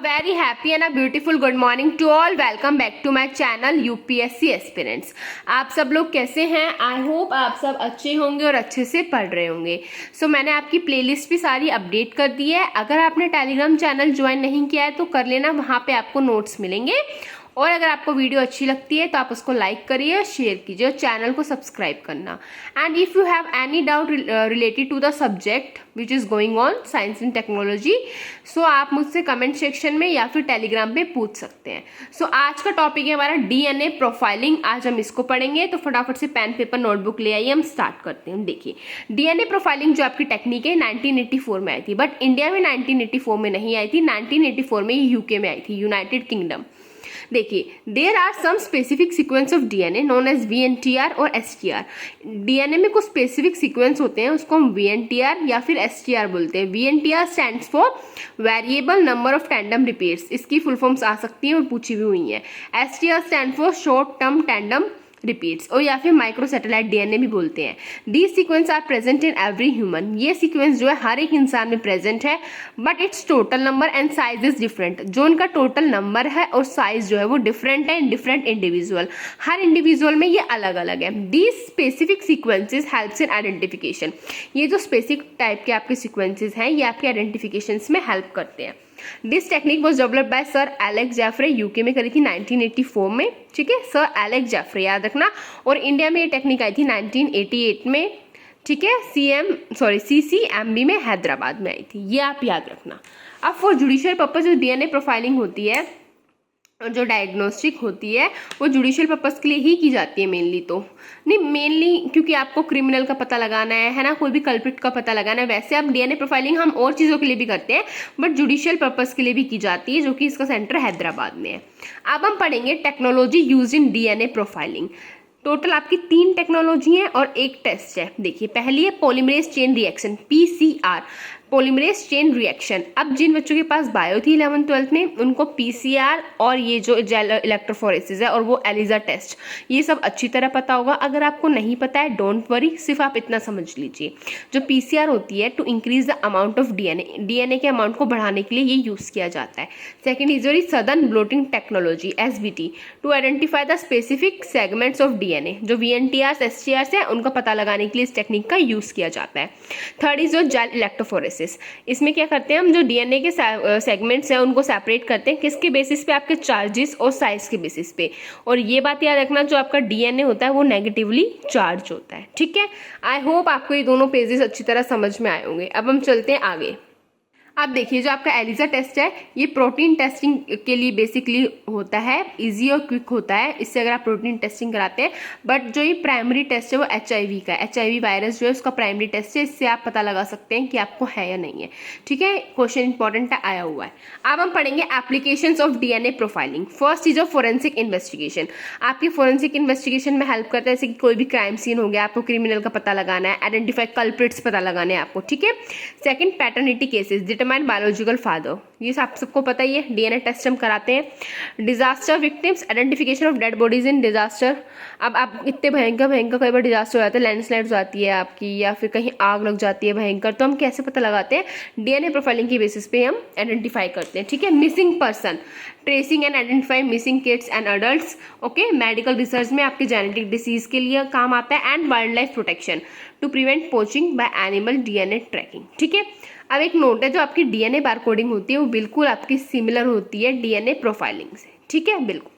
very happy and a beautiful good morning to all. Welcome back to my channel UPSC Aspirants. आप सब लोग कैसे हैं? I hope आप सब अच्छे होंगे और अच्छे से पढ़ रहे होंगे. मैंने आपकी प्लेलिस्ट भी सारी अपडेट कर दी है. अगर आपने टेलीग्राम चैनल ज्वाइन नहीं किया है तो कर लेना, वहाँ पे आपको नोट्स मिलेंगे. और अगर आपको वीडियो अच्छी लगती है तो आप उसको लाइक करिए, शेयर कीजिए और चैनल को सब्सक्राइब करना. And if you have any doubt related to the subject which is going on science and technology, so आप मुझसे कमेंट सेक्शन में या फिर टेलीग्राम पे पूछ सकते हैं. आज का टॉपिक है हमारा डीएनए प्रोफाइलिंग. आज हम इसको पढ़ेंगे, तो फटाफट से पेन पेपर नोटबुक ले आइए, हम स्टार्ट करते हैं. देखिए, डीएनए प्रोफाइलिंग जो आपकी टेक्निक है 1984 में आई थी, बट इंडिया में 1984 में नहीं आई थी. 1984 में यूके में आई थी, यूनाइटेड किंगडम. देखिए, there are some specific sequence of DNA known as VNTR और एसटीआर. डीएनए में कुछ स्पेसिफिक सीक्वेंस होते हैं, उसको हम वीएनटीआर या फिर एसटीआर बोलते हैं. VNTR stands for variable number of tandem repeats. इसकी फुल फॉर्म्स आ सकती हैं और पूछी भी हुई हैं. STR stand for short term tandem repeats, और या फिर माइक्रो सैटेलाइट डीएनए भी बोलते हैं. These sequence are present in every human. ये सीक्वेंस जो है हर एक इंसान में प्रेजेंट है, but its total number and size is different. जो उनका टोटल नंबर है और साइज जो है वो डिफरेंट है in different individual. Her individual में ये अलग अलग है. These specific sequences helps in identification. ये जो स्पेसिफिक टाइप के आपके सीक्वेंसेज हैं ये आपके आइडेंटिफिकेशन में हेल्प करते हैं. This technique was developed by sir Alex Jeffreys. UK में करी थी 1984 में. ठीक है, सर एलेक्स जेफ्रे याद रखना. और इंडिया में ये टेक्निक आई थी 1988 में. ठीक है, CCMB में हैदराबाद में आई थी. ये आप याद रखना. अब फॉर जुडिशियल पर्पज जो डीएनए प्रोफाइलिंग होती है और जो डायग्नोस्टिक होती है वो जुडिशियल पर्पस के लिए ही की जाती है मेनली. तो नहीं, मेनली क्योंकि आपको क्रिमिनल का पता लगाना है ना, कोई भी कल्प्रिट का पता लगाना है. वैसे आप डीएनए प्रोफाइलिंग हम और चीज़ों के लिए भी करते हैं, बट जुडिशियल पर्पस के लिए भी की जाती है, जो कि इसका सेंटर हैदराबाद में है. अब हम पढ़ेंगे technology use in DNA profiling. Total आपकी 3 टेक्नोलॉजी है और एक टेस्ट है. देखिए, पहली है polymerase chain reaction, PCR, polymerase chain reaction. अब जिन बच्चों के पास बायो थी 11th-12th में, उनको PCR और ये जो जेल इलेक्ट्रोफोरेसिस है और वो एलिजा टेस्ट, ये सब अच्छी तरह पता होगा. अगर आपको नहीं पता है डोंट वरी, सिर्फ आप इतना समझ लीजिए. जो PCR होती है to increase the amount of DNA के अमाउंट को बढ़ाने के लिए ये यूज़ किया जाता है. Second is your southern blotting technology, SBT, to identify the specific segments of DNA. जो VNTRs STRs है उनका पता लगाने के लिए इस टेक्निक का यूज़ किया जाता है. Third is your gel electrophoresis. इसमें क्या करते हैं हम, जो डीएनए के सेगमेंट्स हैं उनको सेपरेट करते हैं. किसके बेसिस पे? आपके चार्जेस और साइज के बेसिस पे. और ये बात याद रखना, जो आपका डीएनए होता है वो नेगेटिवली चार्ज होता है. ठीक है, आई होप आपको ये दोनों पेजेस अच्छी तरह समझ में आए होंगे. अब हम चलते हैं आगे. अब देखिए, जो आपका एलिजा टेस्ट है ये प्रोटीन टेस्टिंग के लिए बेसिकली होता है, इजी और क्विक होता है. इससे अगर आप प्रोटीन टेस्टिंग कराते हैं, बट जो ये प्राइमरी टेस्ट है वो HIV का है. HIV वायरस जो है उसका प्राइमरी टेस्ट है. इससे आप पता लगा सकते हैं कि आपको है या नहीं है. ठीक है, क्वेश्चन इंपॉर्टेंट आया हुआ है. अब हम पढ़ेंगे applications of DNA profiling. First is of forensic investigation. आपकी फोरेंसिक इन्वेस्टिगेशन में हेल्प करता है, जैसे कि कोई भी क्राइम सीन हो गया, आपको क्रिमिनल का पता लगाना है, आइडेंटिफाई कल्प्रिट्स पता लगाने हैं आपको. ठीक है. Second, paternity cases, biological father, ये आप सबको पता ही है, डीएनए टेस्ट हम कराते हैं. Disaster victims, identification of dead bodies in disaster. अब आप इतने भयंकर कई बार डिजास्टर हो जाते हैं, लैंडस्लाइड्स आती है आपकी, या फिर कहीं आग लग जाती है भयंकर, तो हम कैसे पता लगाते हैं? डीएनए प्रोफाइलिंग की बेसिस पे हम आइडेंटिफाई करते हैं. ठीक है. Missing person, tracing and identify missing kids and adults. Okay, medical research में आपके जेनेटिक डिसीज के लिए काम आता है. And wildlife protection to prevent poaching by animal DNA tracking. ठीक है. अब एक नोट है, जो आपकी डीएनए बारकोडिंग होती है वो बिल्कुल आपकी सिमिलर होती है डीएनए प्रोफाइलिंग से. ठीक है, बिल्कुल.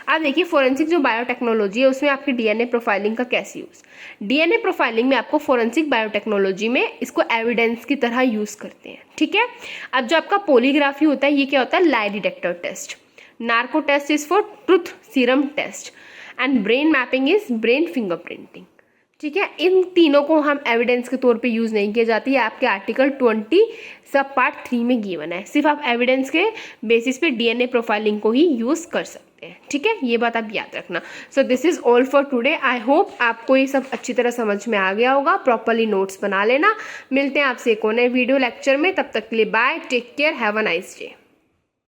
अब देखिए, फोरेंसिक जो बायोटेक्नोलॉजी है उसमें आपकी डीएनए प्रोफाइलिंग का कैसे यूज़. डीएनए प्रोफाइलिंग में आपको फोरेंसिक बायोटेक्नोलॉजी में इसको एविडेंस की तरह यूज़ करते हैं. ठीक है. अब जो आपका पॉलीग्राफी होता है ये क्या होता है? Lie detector test. Narco test is for truth serum test. And brain mapping is brain fingerprinting. ठीक है. इन तीनों को हम एविडेंस के तौर पे यूज़ नहीं किया जाती है. आपके आर्टिकल 20 सब पार्ट 3 में गिवन है. सिर्फ आप एविडेंस के बेसिस पे डीएनए प्रोफाइलिंग को ही यूज़ कर सकते हैं. ठीक है, ये बात आप याद रखना. So this is all for today. I hope आपको ये सब अच्छी तरह समझ में आ गया होगा. प्रॉपरली नोट्स बना लेना. मिलते हैं आपसे एक और नए वीडियो लेक्चर में. तब तक के लिए bye, take care, have a nice day.